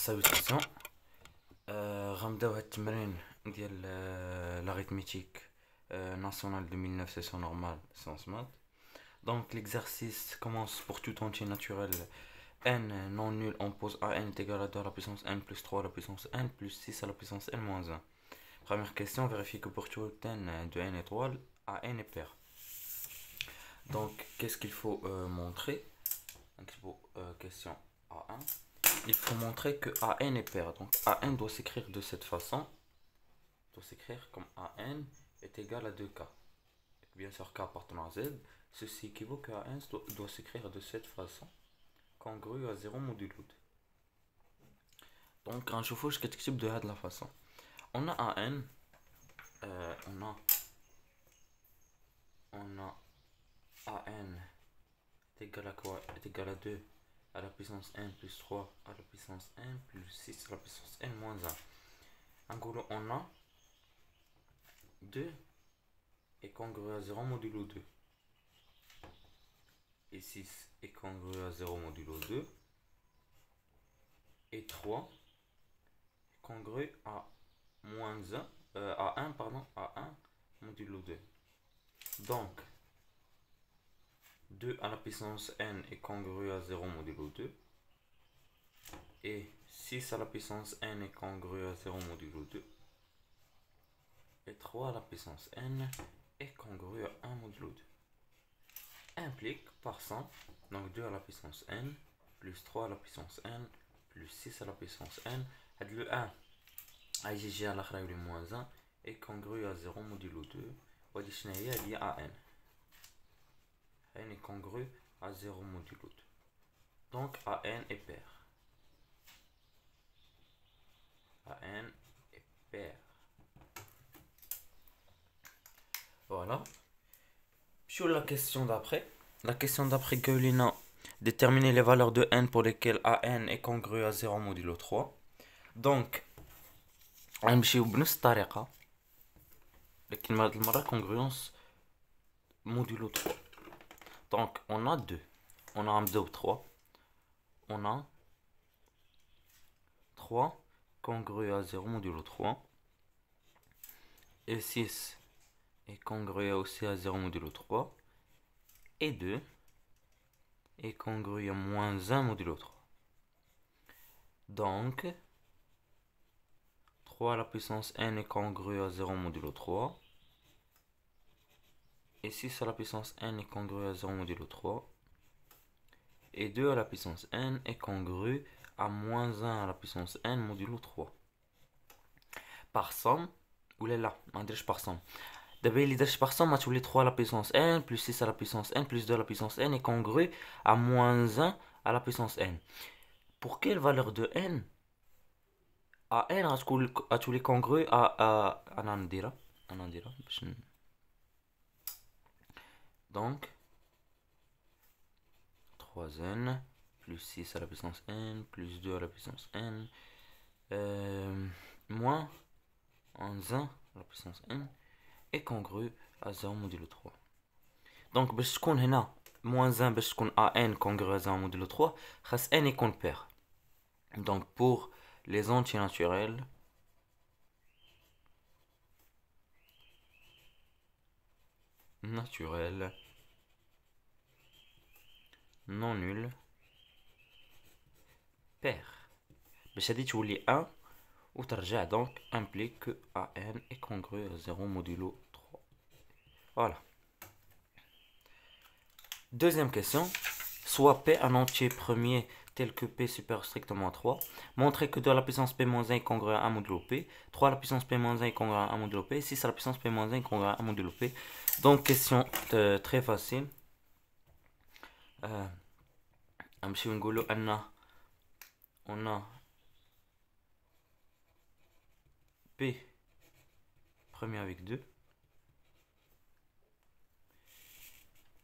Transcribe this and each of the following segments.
Salutations. غنبداو هاد التمرين ديال l'arithmétique nationale de 2009 session normale sciences maths. Donc l'exercice commence pour tout entier naturel n non nul, on pose a n est égal à 2 à la puissance n plus 3 à la puissance n plus 6 à la puissance n moins 1. Première question, vérifie que pour tout n de n étoile, a n est pair. Donc qu'est-ce qu'il faut montrer? Donc, question A1. Il faut montrer que AN est pair. Donc AN doit s'écrire de cette façon. Doit s'écrire comme AN est égal à 2K. Bien sûr K appartenant à Z. Ceci équivaut que AN doit s'écrire de cette façon. Congru à 0 modulo 2. Donc un chauffe-eau je type de la façon. On a AN. On a AN est égal à quoi? Est égal à 2 à la puissance n plus 3 à la puissance n plus 6 à la puissance n moins 1. En gros, on a 2 est congru à 0 modulo 2. Et 6 est congru à 0 modulo 2. Et 3 est congru à moins 1, à 1, pardon, à 1 modulo 2. Donc, 2 à la puissance n est congru à 0 modulo 2. Et 6 à la puissance n est congru à 0 modulo 2. Et 3 à la puissance n est congru à 1 modulo 2. Implique par 100, donc 2 à la puissance n, plus 3 à la puissance n, plus 6 à la puissance n. Le 1, IGG à la le moins 1, est congru à 0 modulo 2. وديشنا هي اللي a n. n est congru à 0 modulo 2. Donc a n est pair. a n est pair. Voilà. Sur la question d'après. La question d'après Gaulina. Déterminer les valeurs de n pour lesquelles a n est congru à 0 modulo 3. Donc غنمشيو بنفس الطريقة. لكن هاد المرة congruence modulo 3. Donc on a 2. On a un 2 ou 3. On a 3 congru à 0 modulo 3. Et 6 est congru aussi à 0 modulo 3. Et 2 est congru à moins 1 modulo 3. Donc 3 à la puissance n est congru à 0 modulo 3. Et 6 à la puissance n est congru à 0 modulo 3. Et 2 à la puissance n est congru à moins 1 à la puissance n modulo 3. Par somme, ou là, on dirait par somme. D'abord, il dit par somme, tu les 3 à la puissance n, plus 6 à la puissance n, plus 2 à la puissance n est congru à moins 1 à la puissance n. Pour quelle valeur de n? A n a tous les congru à Anandira. Donc 3n plus 6 à la puissance n plus 2 à la puissance n moins 1 à la puissance n est congru à 0 modulo 3. Donc باش تكون هنا moins 1 باش تكون an congru à 0 modulo 3 خاص n يكون pair. Donc pour les entiers naturels non nul pair. باش هادي تولي 1 وترجع donc implique que an est congru à 0 modulo 3. Voilà. Deuxième question. Soit P un entier premier tel que P supérieur strictement à 3. Montrer que 2 à la puissance P-1 est congru à 1 modulo P. 3 à la puissance P-1 est congru à 1 modulo P. 6 à la puissance P-1 est congru à 1 modulo P. Donc question très facile. On a P premier avec 2.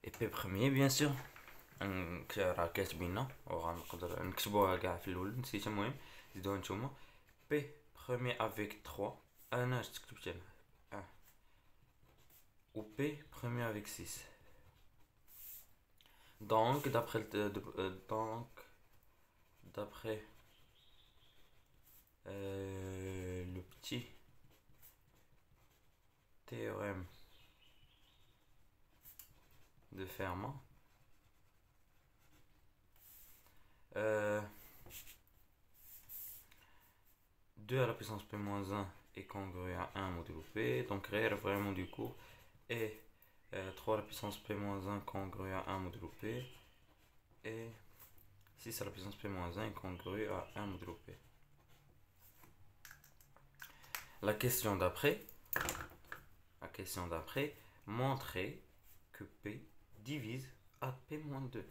Et P premier bien sûr. راه كاتبينها وغنقدر نكتبوها كاع في الاول نسيت المهم زيدوها نتوما P premier avec 3 انا اش كتبت انا 1 ou P premier avec 6. Donc d'après petit théorème de Fermat. 2 à la puissance p-1 est congru à 1 modulo p, donc réel vraiment du coup, et 3 à la puissance p-1 congru à 1 modulo p, et 6 à la puissance p-1 est congru à 1 modulo p. La question d'après, montrer que p divise à p-2.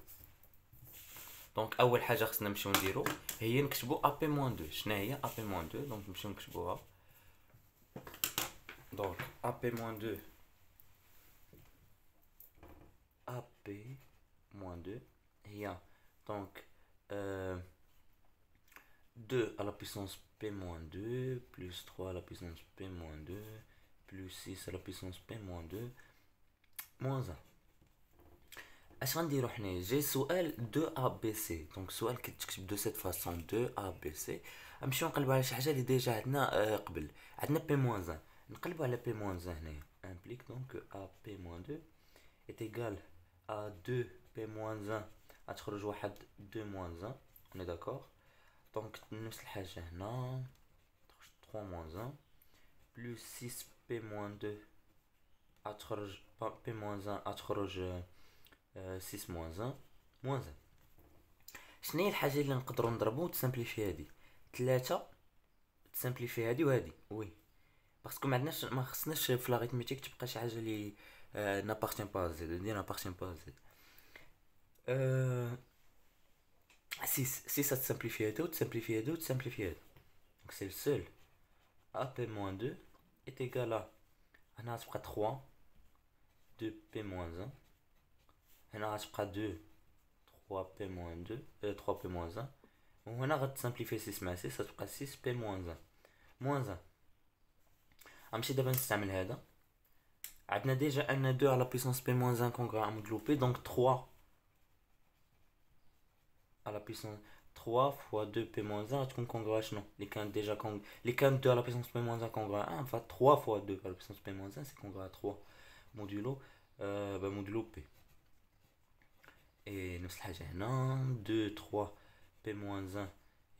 دونك اول حاجه خصنا نمشيو نديرو هي نكتبوا ا بي موان 2. شنو هي ا بي موان 2؟ دونك نمشيو نكتبوها. دونك ا بي موان 2 ا بي موان 2 هي دونك 2 à la puissance p-2 plus 3 à la puissance p-2 plus 6 à la puissance p-2 moins 1. اش غنديرو حنايا؟ جاي سؤال 2 ا بي سي، دونك سؤال كتكتب دو سيت فاصون 2 ا بي سي. نمشيو نقلبو على شي حاجه اللي ديجا عندنا قبل، عندنا بي موان 1، نقلبو على بي موان 1 هنايا. امبليك دونك ا بي موان 2 est égal à 2 بي موان 1 غتخرج واحد 2 موان 1. اون داكور؟ دونك نفس الحاجه هنا تخرج 3 موان 1 بلس 6 بي موان 2 غتخرج بي موان 1 غتخرج 6 موان 1 موان 1. شنو هي الحاجه اللي نقدروا نضربوا تسامبليفي هذه 3 تسامبليفي هذه وهذه؟ وي باسكو ما خصناش في لاغيتميتيك تبقى شي حاجه اللي نابارتين با زد دي نابارتين با زد 6 تسامبليفي هذه وتسامبليفي هذه وتسامبليفي هذه. دونك سي السول ا بي موان 2 est égal à هنا غتبقى 3 2 بي موان 1 هنا غتبقى 2 3 بي موان 2 3 بي موان 1 وهنا غتسامبليفي 6 مع 6 غتبقى 6 بي موان 1 موان 1. غنمشي دابا نستعمل هذا. عندنا ديجا ان 2 على بيسونس بي موان 1 كونغرا ا مودلو بي، دونك 3 على بيسونس 3 فوا 2 بي موان 1 غتكون كونغرا شنو؟ اللي كان ديجا اللي كان 2 على بيسونس بي موان 1 كونغرا 1 ف 3 فوا 2 على بيسونس بي موان 1 سي كونغرا 3 مودولو مودولو بي. Et نفس الحاجة هنا 2 3 p moins 1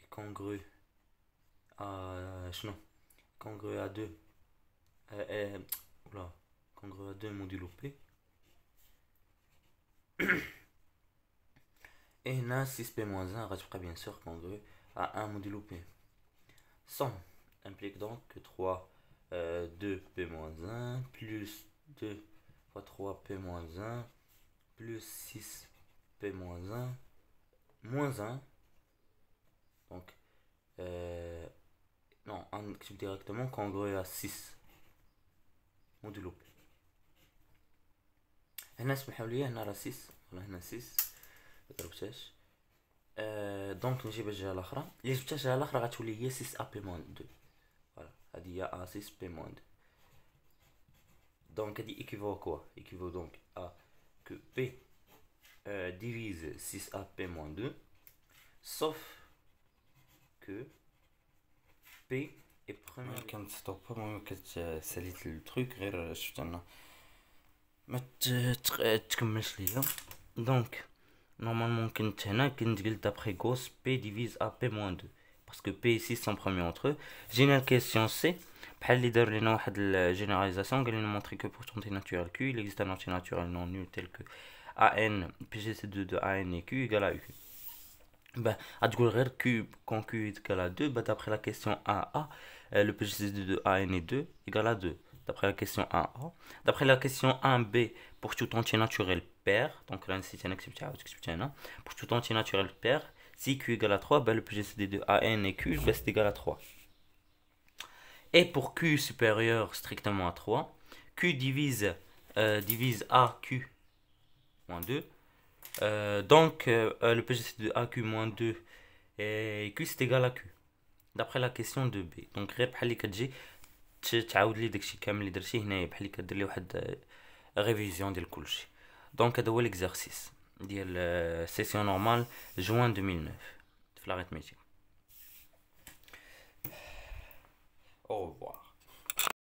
est congru à شنو؟ congru à 2 oula congru à 2 modulo p. et هنا 6 p moins 1 غتبقى bien sûr congru à 1 modulo p. Somme implique donc que 3 2 p moins 1 plus 2 fois 3 p moins 1 plus 6 p moins 1 moins 1. Donc non, on écrit directement congru à 6 modulo p. هنا اسمحوا لي هنا راه 6 ولا هنا 6 ضربتاش. دونك نجيب الجهه الاخرى، اللي جبت الجهه الاخرى غتولي هي 6 ا بي موان 2. فوالا هذه هي ا 6 بي موان 2. دونك هذه équivaut à quoi? équivaut donc à que p divise 6ap moins 2, sauf que P est premier. كانت ستوب المهم كتساليت التروك غير شفت انا ما تكملش ليا. دونك نورمالمون كنت هنا كنت قلت دابخي غوس P divise à P moins 2 parce que P et 6 sont premiers entre eux. جينا الكيسيون سي بحال اللي دار لنا واحد الجينيراليزاسيون قال لنا montrer que pour tenter naturel Q il existe un antinaturel non nul tel que AN PGC2 de AN et Q égale à U. Ben, Q, quand Q est égal à 2, ben, d'après la question 1A, le PGC2 de AN est 2 égale à 2. D'après la question 1A. D'après la question 1B, pour tout entier naturel pair, donc là, c'est un exception, pour tout entier naturel pair, si Q égale à 3, ben, le PGCD de AN et Q, ben, c'est égal à 3. Et pour Q supérieur strictement à 3, Q divise AQ moins 2. Donc le PGC de AQ moins 2 et Q c'est égal à Q d'après la question de B. donc غير بحال اللي كتجي تعاود لي داكشي كامل اللي درتيه هنايا بحال اللي كدير لي واحد ريفيزيون ديال كلشي. دونك هذا هو ليكزارسيس ديال سيسيون نورمال جوان 2009 في l'arithmétique.